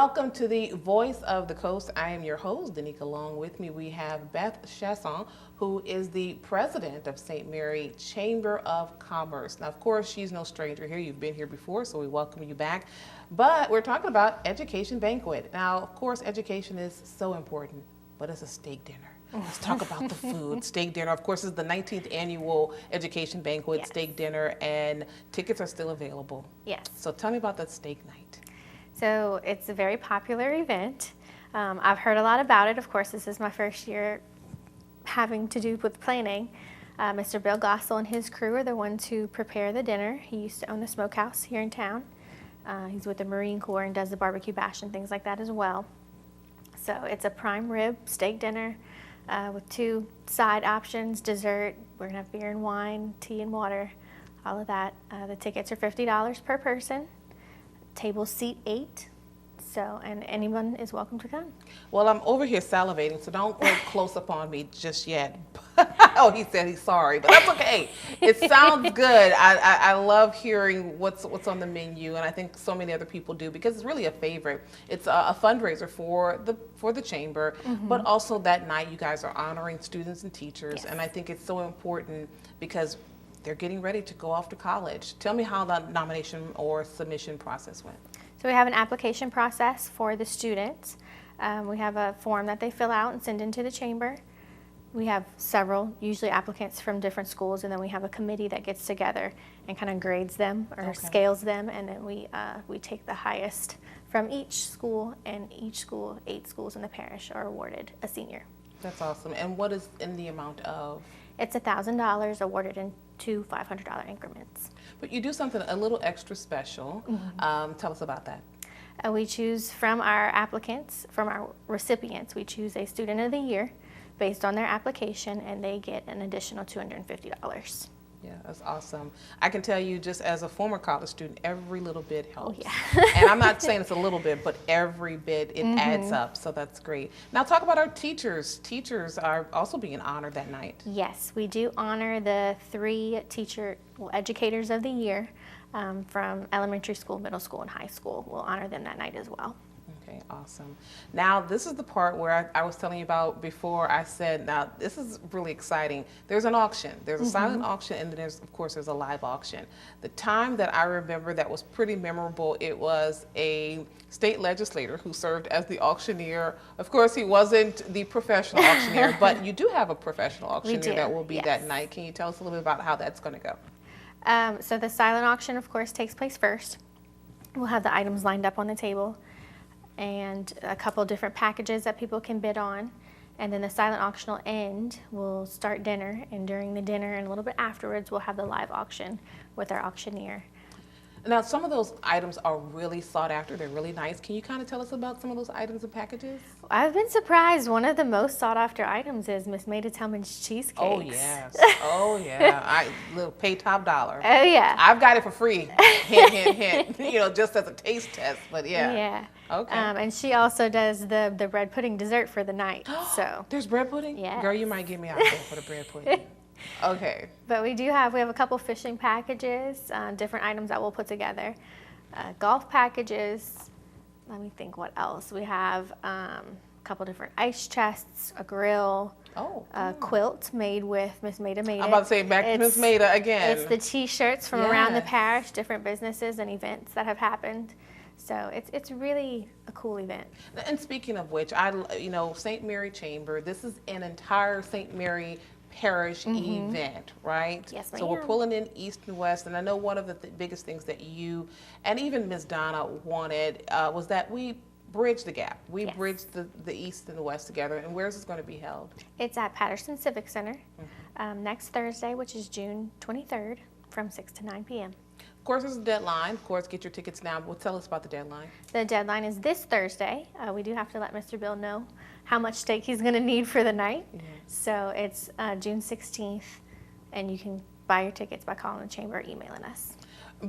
Welcome to the Voice of the Coast. I am your host, Danique. Along with me, we have Beth Chiasson, who is the president of St. Mary Chamber of Commerce. Now, of course, she's no stranger here. You've been here before, so we welcome you back. But we're talking about Education Banquet. Now, of course, education is so important, but it's a steak dinner. Let's talk about the food. Steak dinner, of course, is the 19th annual Education Banquet steak dinner, and tickets are still available. Yes. So tell me about that steak night. So it's a very popular event. I've heard a lot about it. Of course, this is my first year having to do with planning. Mr. Bill Gossel and his crew are the ones who prepare the dinner. He used to own the smokehouse here in town. He's with the Marine Corps and does the barbecue bash and things like that as well. So it's a prime rib steak dinner with 2 side options, dessert. We're gonna have beer and wine, tea and water, all of that. The tickets are $50 per person. Table seat 8, so, and anyone is welcome to come. Well, I'm over here salivating, so don't go close up on me just yet. Oh, he said he's sorry, but that's okay. It sounds good. I love hearing what's on the menu, and I think so many other people do because it's really a favorite. It's a fundraiser for the chamber, but also that night you guys are honoring students and teachers, and I think it's so important because they're getting ready to go off to college. Tell me how that nomination or submission process went. So we have an application process for the students. We have a form that they fill out and send into the chamber. We have several, usually applicants from different schools, and then we have a committee that gets together and kind of grades them or scales them, and then we take the highest from each school, and each school, 8 schools in the parish, are awarded a senior. That's awesome. And what is in the amount of? It's $1,000 awarded in 2 $500 increments. But you do something a little extra special. Tell us about that. We choose from our applicants, from our recipients, we choose a student of the year based on their application, and they get an additional $250. Yeah, that's awesome. I can tell you, just as a former college student, every little bit helps. Oh, yeah. And I'm not saying it's a little bit, but every bit, it adds up. So that's great. Now talk about our teachers. Teachers are also being honored that night. Yes, we do honor the 3 educators of the year from elementary school, middle school, and high school. We'll honor them that night as well. Okay, awesome. Now, this is the part where I was telling you about before. I said, now, this is really exciting. There's an auction. There's a silent auction, and then of course, there's a live auction. The time that I remember that was pretty memorable, it was a state legislator who served as the auctioneer. Of course, he wasn't the professional auctioneer, but you do have a professional auctioneer that will be that night. Can you tell us a little bit about how that's going to go? So the silent auction, of course, takes place first. We'll have the items lined up on the table, and a couple different packages that people can bid on. And then the silent auction will end. We'll start dinner, and during the dinner and a little bit afterwards, we'll have the live auction with our auctioneer. Now, some of those items are really sought after. They're really nice. Can you kind of tell us about some of those items and packages? I've been surprised. One of the most sought after items is Miss Maida Tillman's cheesecakes. Oh, yes. Oh, yeah. I will pay top dollar. Oh, yeah. I've got it for free. Hint, hint, hint. You know, just as a taste test, but yeah. Yeah. Okay. And she also does the bread pudding dessert for the night. So there's bread pudding? Yes. Girl, you might get me out there for the bread pudding. Okay. But we have a couple fishing packages, different items that we'll put together. Golf packages. Let me think what else. We have a couple different ice chests, a grill, a quilt made with Miss Maida made it. I'm about to say back to Miss Maida again. It's the T-shirts from around the parish, different businesses and events that have happened. So it's really a cool event. And speaking of which, St. Mary Chamber, this is an entire St. Mary Parish event, right? Yes, ma'am. So we're pulling in East and West, and I know one of the biggest things that you and even Ms. Donna wanted was that we bridge the gap. We bridge the East and the West together. And where is this going to be held? It's at Patterson Civic Center next Thursday, which is June 23rd, from 6 to 9 p.m. Of course, there's a deadline. Of course, get your tickets now. But tell us about the deadline. The deadline is this Thursday. We do have to let Mr. Bill know how much steak he's going to need for the night. So it's June 16th, and you can buy your tickets by calling the chamber or emailing us.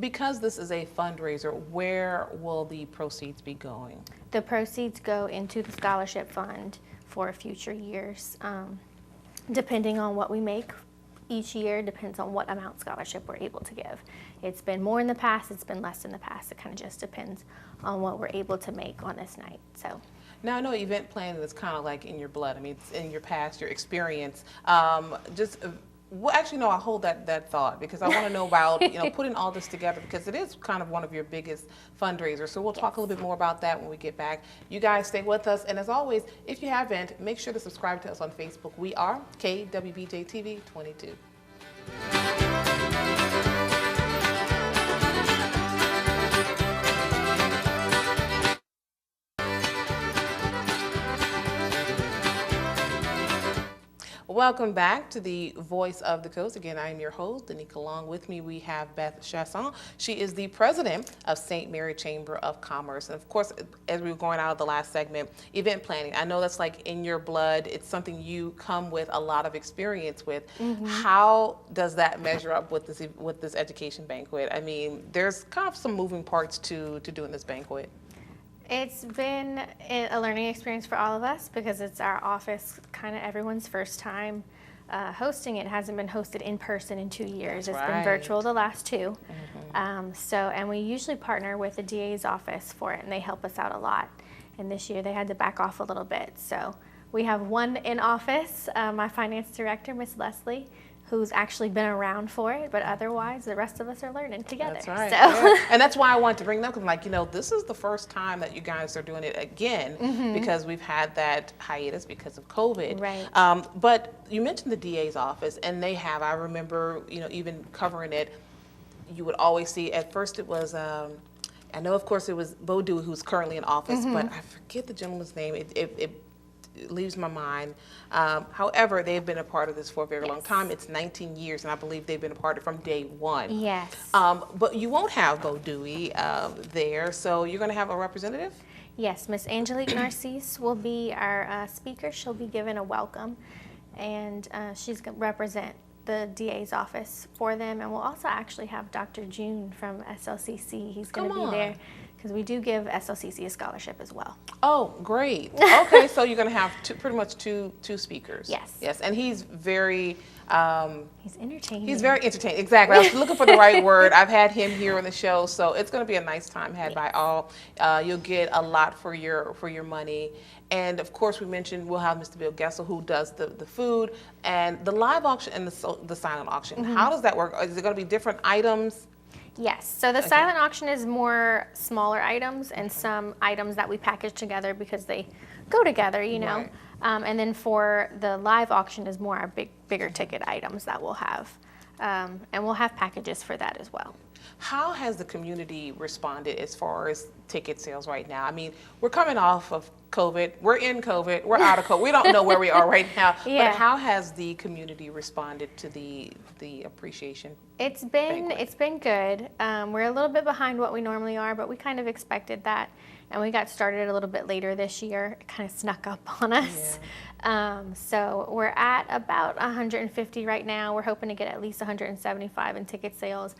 Because this is a fundraiser, where will the proceeds be going? The proceeds go into the scholarship fund for future years. Depending on what we make each year depends on what amount scholarship we're able to give. It's been more in the past, it's been less in the past. It kind of just depends on what we're able to make on this night. So. Now, I know event planning is kind of like in your blood. I mean, it's in your past, your experience. Well, actually, no, I hold that thought because I want to know about, putting all this together because it is kind of one of your biggest fundraisers. So we'll talk a little bit more about that when we get back. You guys stay with us. And as always, if you haven't, make sure to subscribe to us on Facebook. We are KWBJ TV 22. Welcome back to the Voice of the Coast. Again, I am your host, Danica. Along with me, we have Beth Chiasson. She is the president of St. Mary Chamber of Commerce. And of course, as we were going out of the last segment, event planning. I know that's like in your blood. It's something you come with a lot of experience with. Mm-hmm. How does that measure up with this education banquet? I mean, there's kind of some moving parts to doing this banquet. It's been a learning experience for all of us because it's our office, kind of everyone's first time hosting it. It hasn't been hosted in person in 2 years. That's it's right. been virtual the last 2. Mm-hmm. And we usually partner with the DA's office for it, and they help us out a lot. And this year they had to back off a little bit. So we have one in office, my finance director, Miss Leslie, who's actually been around for it, but otherwise the rest of us are learning together. That's right. So. Yeah. And that's why I wanted to bring it up, because I'm like, this is the first time that you guys are doing it again, mm-hmm. because we've had that hiatus because of COVID. Right. But you mentioned the DA's office, and they have, I remember, even covering it, you would always see, at first it was, I know of course it was Bo Dewey, who's currently in office, mm-hmm. but I forget the gentleman's name. It leaves my mind. However, they've been a part of this for a very long time. It's 19 years, and I believe they've been a part of it from day one. Yes. But you won't have Bo Dewey there, so you're going to have a representative? Yes, Miss Angelique Narcisse will be our speaker. She'll be given a welcome, and she's going to represent the DA's office for them. And we'll also actually have Dr. June from SLCC. He's going to be there, because we do give SLCC a scholarship as well. Oh, great. Okay, so you're going to have pretty much two speakers. Yes. Yes, and he's very... he's entertaining. He's very entertaining, exactly. I was looking for the right word. I've had him here on the show, so it's going to be a nice time had by all. You'll get a lot for your money. And of course, we mentioned we'll have Mr. Bill Gessel, who does the food, and the live auction and the silent auction. Mm-hmm. How does that work? Is it going to be different items? Yes, so the silent auction is more smaller items and some items that we package together because they go together, Right. And then for the live auction is more our bigger ticket items that we'll have. And we'll have packages for that as well. How has the community responded as far as ticket sales right now? I mean, we're coming off of COVID. We're in COVID. We're out of COVID. We don't know where we are right now. Yeah. But how has the community responded to the appreciation? It's been good. We're a little bit behind what we normally are, but we kind of expected that. And we got started a little bit later this year. It kind of snuck up on us. Yeah. So we're at about 150 right now. We're hoping to get at least 175 in ticket sales.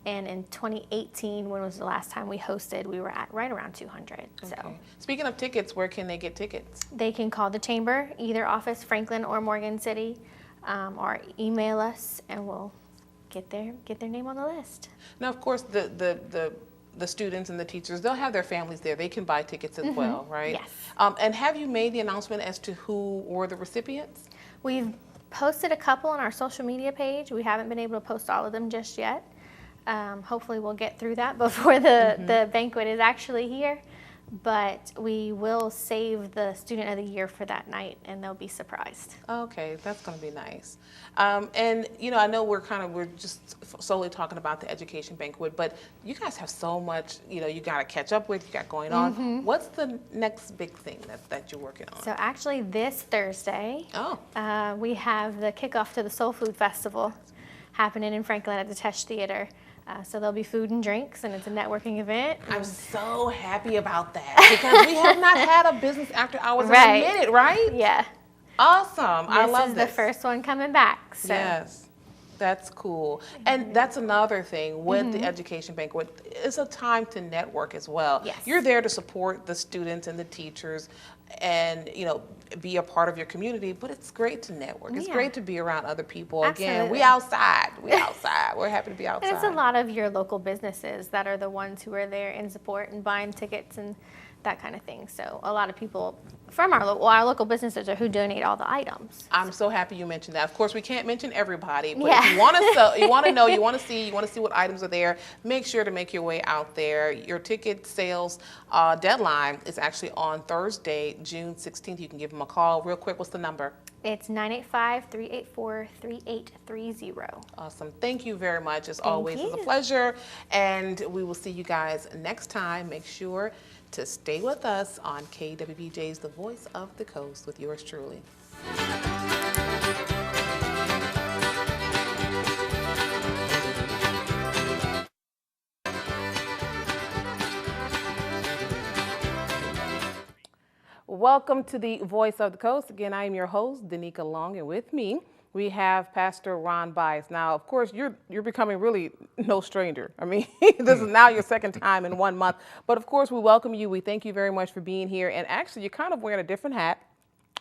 And in 2018, when was the last time we hosted, we were at right around 200. Okay. So, speaking of tickets, where can they get tickets? They can call the chamber, either office, Franklin or Morgan City, or email us, and we'll get their name on the list. Now, of course, the students and the teachers, they'll have their families there. They can buy tickets as mm-hmm. well, right? Yes. And have you made the announcement as to who were the recipients? We've posted a couple on our social media page. We haven't been able to post all of them just yet. Hopefully we'll get through that before the banquet is actually here. But we will save the Student of the Year for that night, and they'll be surprised. Okay, that's going to be nice. And I know we're just solely talking about the education banquet, but you guys have so much, you got to catch up with, you got going on. Mm-hmm. What's the next big thing that you're working on? So actually this Thursday, we have the kickoff to the Soul Food Festival happening in Franklin at the Tesh Theater. So there'll be food and drinks, and it's a networking event. I'm so happy about that because we have not had a business after hours right. in a minute, right? Yeah. Awesome. I love this. This is the first one coming back. So. Yes. That's cool. And that's another thing with mm-hmm. the education banquet. It's a time to network as well. Yes. You're there to support the students and the teachers. and be a part of your community, but it's great to network. It's Yeah. great to be around other people. Again, Absolutely. we outside. We're happy to be outside. And it's a lot of your local businesses that are the ones who are there in support and buying tickets and that kind of thing. So a lot of people from our local businesses are who donate all the items. I'm so happy you mentioned that. Of course, we can't mention everybody, but Yeah. if you want to sell, you want to know, you want to see what items are there, make sure to make your way out there. Your ticket sales deadline is actually on Thursday, June 16th. You can give them a call. Real quick, what's the number? It's 985-384-3830. Awesome. Thank you very much. As Thank always, it's a you. pleasure. And we will see you guys next time. Make sure to stay with us on KWBJ's The Voice of the Coast with yours truly. Welcome to the Voice of the Coast. Again, I am your host, Danica Long, and with me, we have Pastor Ron Bias. Now, of course, you're becoming really no stranger. I mean, this is now your second time in 1 month. But of course, we welcome you. We thank you very much for being here. And actually, you're kind of wearing a different hat.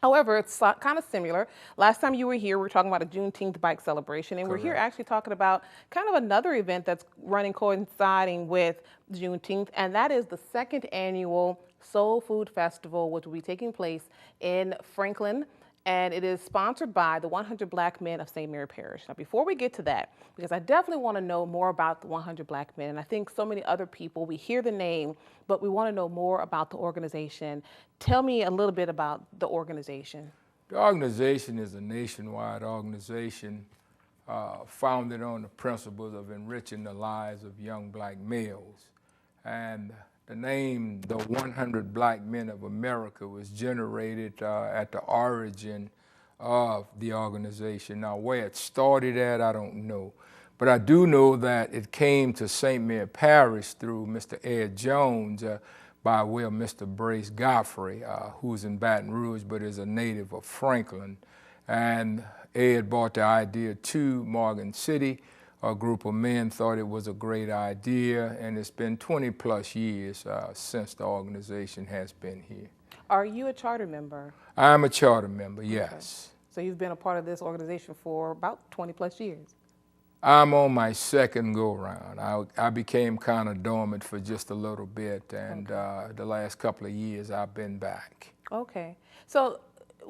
However, it's kind of similar. Last time you were here, we were talking about a Juneteenth bike celebration, and Correct. We're here actually talking about kind of another event that's running coinciding with Juneteenth, and that is the second annual Soul Food Festival, which will be taking place in Franklin, and it is sponsored by the 100 Black Men of St. Mary Parish. Now, before we get to that, because I definitely want to know more about the 100 Black Men, and I think so many other people, we hear the name, but we want to know more about the organization. Tell me a little bit about the organization. The organization is a nationwide organization founded on the principles of enriching the lives of young black males. And the name, the 100 Black Men of America, was generated at the origin of the organization. Now, where it started at, I don't know. But I do know that it came to St. Mary Parish through Mr. Ed Jones by way of Mr. Brace Godfrey, who's in Baton Rouge but is a native of Franklin. And Ed brought the idea to Morgan City. A group of men thought it was a great idea, and it's been 20 plus years since the organization has been here. Are you a charter member? I'm a charter member, yes. Okay. So you've been a part of this organization for about 20 plus years? I'm on my second go-round. I became kind of dormant for just a little bit, and the last couple of years I've been back. Okay. So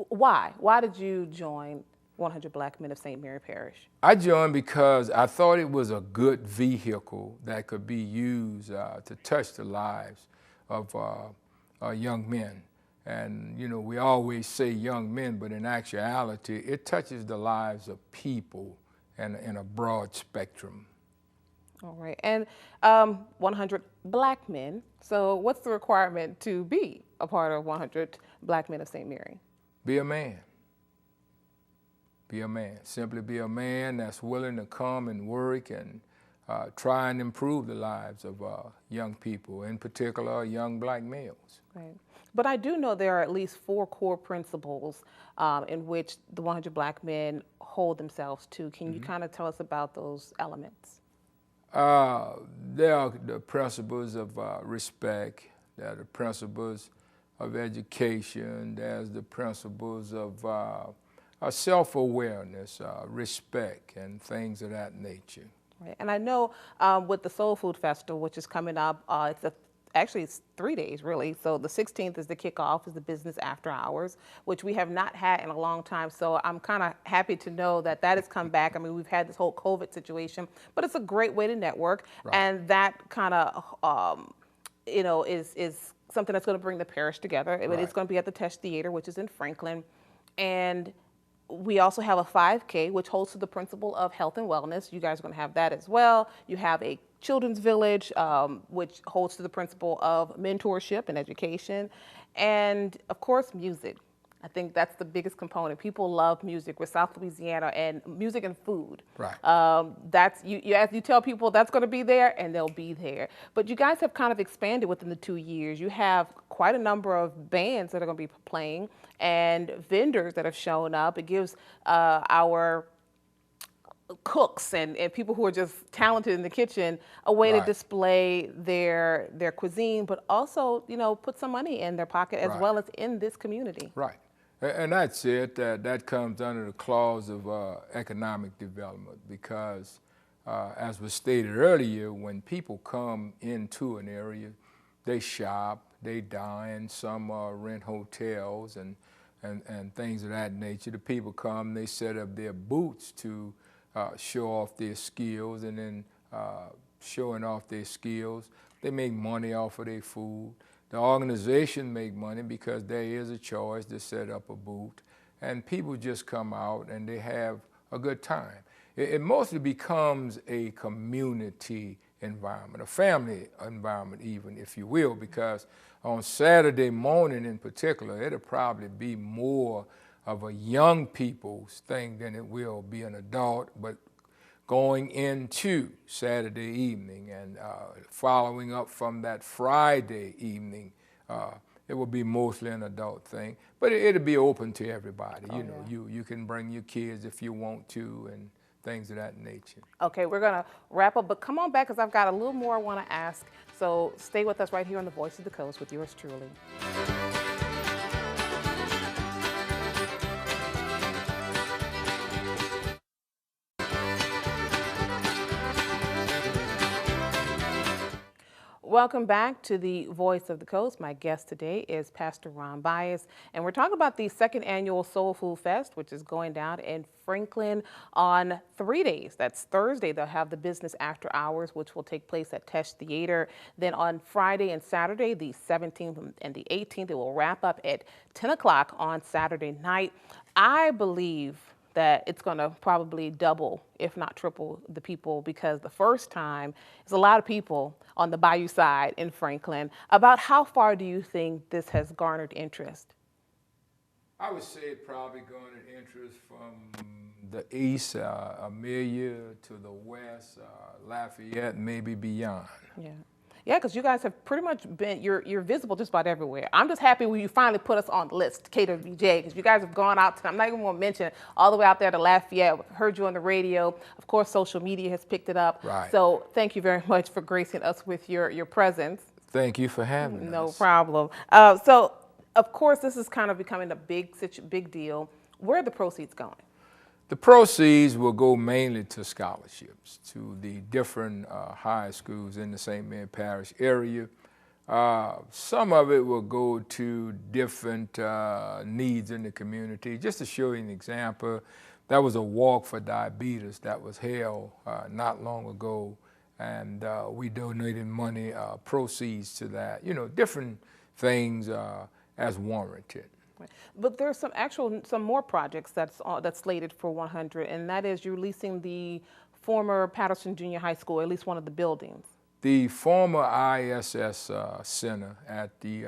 why? Why did you join 100 Black Men of St. Mary Parish? I joined because I thought it was a good vehicle that could be used to touch the lives of young men. And, you know, we always say young men, but in actuality, it touches the lives of people in a broad spectrum. All right. And 100 Black men. So what's the requirement to be a part of 100 Black Men of St. Mary? Be a man. Be a man. Simply be a man that's willing to come and work and try and improve the lives of young people, in particular young black males. Right. But I do know there are at least 4 core principles in which the 100 Black Men hold themselves to. Can you kind of tell us about those elements? There are the principles of respect. There are the principles of education. There's the principles of self-awareness, respect, and things of that nature. Right. And I know with the Soul Food Festival, which is coming up, actually it's 3 days really. So the 16th is the kickoff, is the business after hours, which we have not had in a long time. So I'm kind of happy to know that that has come back. I mean, we've had this whole COVID situation, but it's a great way to network. Right. And that kind of, you know, is something that's going to bring the parish together. Right. It's going to be at the Tesh Theater, which is in Franklin. And we also have a 5K, which holds to the principle of health and wellness. You guys are going to have that as well. You have a children's village, which holds to the principle of mentorship and education. And of course, music. I think that's the biggest component. People love music. We're South Louisiana, and music and food. Right. That's you tell people that's going to be there, and they'll be there. But you guys have kind of expanded within the 2 years. You have quite a number of bands that are going to be playing and vendors that have shown up. It gives our cooks and people who are just talented in the kitchen a way to Right. display their cuisine, but also, put some money in their pocket as Right. well as in this community. Right. And that's it. That comes under the clause of economic development because, as was stated earlier, when people come into an area, they shop, they dine, some rent hotels and things of that nature. The people come, they set up their booths to show off their skills, and then showing off their skills, they make money off of their food. The organization make money because there is a choice to set up a booth, and people just come out and they have a good time. It mostly becomes a community environment, a family environment even, if you will, because on Saturday morning in particular, it'll probably be more of a young people's thing than it will be an adult, but going into Saturday evening and following up from that Friday evening, it will be mostly an adult thing, but it'll be open to everybody. You can bring your kids if you want to and things of that nature. Okay, we're gonna wrap up, but come on back because I've got a little more I want to ask. So stay with us right here on the Voice of the Coast with yours truly. Welcome back to the Voice of the Coast. My guest today is Pastor Ron Bias, and we're talking about the second annual Soul Food Fest, which is going down in Franklin on 3 days. That's Thursday, they'll have the business after hours, which will take place at Tesh Theater. Then on Friday and Saturday, the 17th and the 18th, it will wrap up at 10 o'clock on Saturday night. I believe that it's going to probably double, if not triple, the people, because the first time, there's a lot of people on the Bayou side in Franklin. About how far do you think this has garnered interest? I would say it probably garnered interest from the east, Amelia, to the west, Lafayette, maybe beyond. Yeah. Yeah, because you guys have pretty much been, you're visible just about everywhere. I'm just happy when you finally put us on the list, KWJ, because you guys have gone out to, I'm not even going to mention, all the way out there to Lafayette, heard you on the radio. Of course, social media has picked it up. Right. So thank you very much for gracing us with your presence. Thank you for having us. No problem. So, of course, this is kind of becoming a big deal. Where are the proceeds going? The proceeds will go mainly to scholarships to the different high schools in the St. Mary Parish area. Some of it will go to different needs in the community. Just to show you an example, there was a walk for diabetes that was held not long ago, and we donated money, proceeds to that. Different things as warranted. But there's some more projects that's slated for 100, and that is you're leasing the former Patterson Junior High School, at least one of the buildings. The former ISS Center at the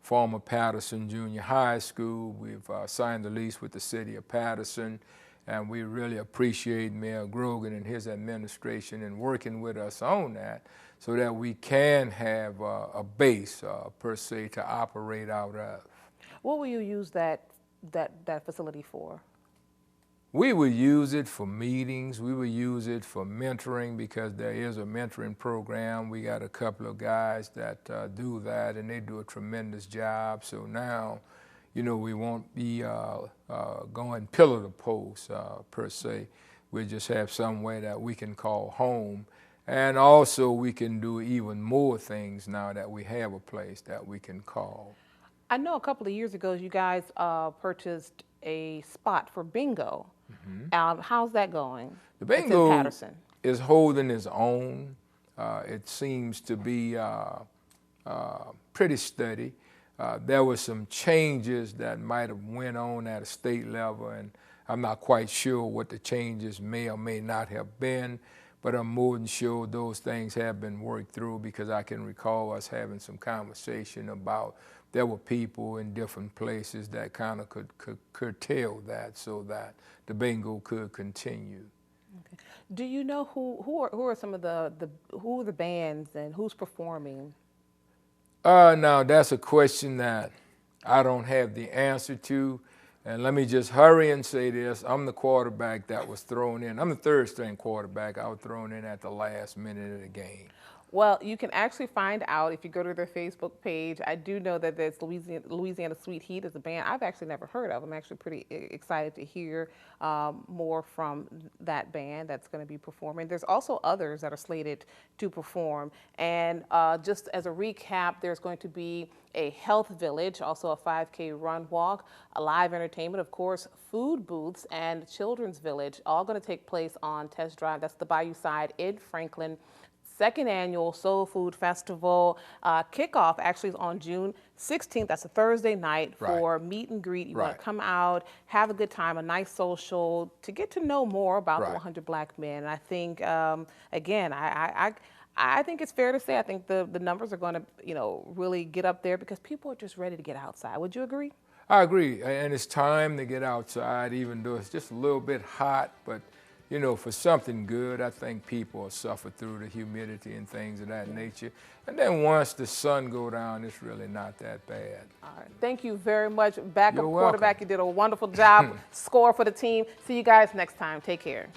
former Patterson Junior High School, we've signed the lease with the city of Patterson, and we really appreciate Mayor Grogan and his administration in working with us on that so that we can have a base, per se, to operate out of. What will you use that facility for? We would use it for meetings. We would use it for mentoring because there is a mentoring program. We got a couple of guys that do that, and they do a tremendous job. So now, we won't be going pillar to post, per se. We just have somewhere that we can call home. And also we can do even more things now that we have a place that we can call. I know a couple of years ago you guys purchased a spot for bingo. Mm-hmm. How's that going? The bingo Patterson is holding its own. It seems to be pretty steady. There were some changes that might have went on at a state level, and I'm not quite sure what the changes may or may not have been, but I'm more than sure those things have been worked through because I can recall us having some conversation about there were people in different places that kind of could curtail that so that the bingo could continue. Okay. Do you know who are some of who are the bands and who's performing? Now that's a question that I don't have the answer to. And let me just hurry and say this. I'm the quarterback that was thrown in. I'm the third string quarterback. I was thrown in at the last minute of the game. Well, you can actually find out if you go to their Facebook page. I do know that there's Louisiana Sweet Heat is a band I've actually never heard of. I'm actually pretty excited to hear more from that band that's going to be performing. There's also others that are slated to perform. And just as a recap, there's going to be a health village, also a 5K run walk, a live entertainment, of course, food booths, and children's village, all going to take place on Test Drive. That's the Bayou Side in Franklin. Second annual Soul Food Festival kickoff actually is on June 16th. That's a Thursday night for meet and greet. You want to come out, have a good time, a nice social to get to know more about the 100 Black Men. And I think, again, I think it's fair to say I think the numbers are going to, you know, really get up there because people are just ready to get outside. Would you agree? I agree, and it's time to get outside, even though it's just a little bit hot, but you know, for something good. I think people will suffer through the humidity and things of that nature. And then once the sun go down, it's really not that bad. All right. Thank you very much. Backup quarterback, you did a wonderful job. Score for the team. See you guys next time. Take care.